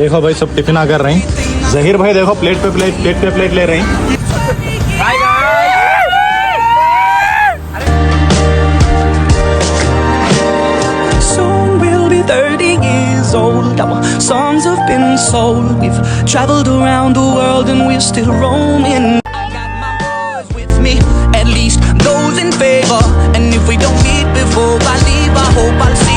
देखो भाई सब टिफिन कर रहे हैं। जहीर भाई देखो प्लेट पे प्लेट ले रहे हैं। Soon we'll be 30 years old. Our songs have been sold. We've traveled around the world and we're still roaming. I got my boys with me, at least those in favor. And if we don't meet before I leave, I hope I'll see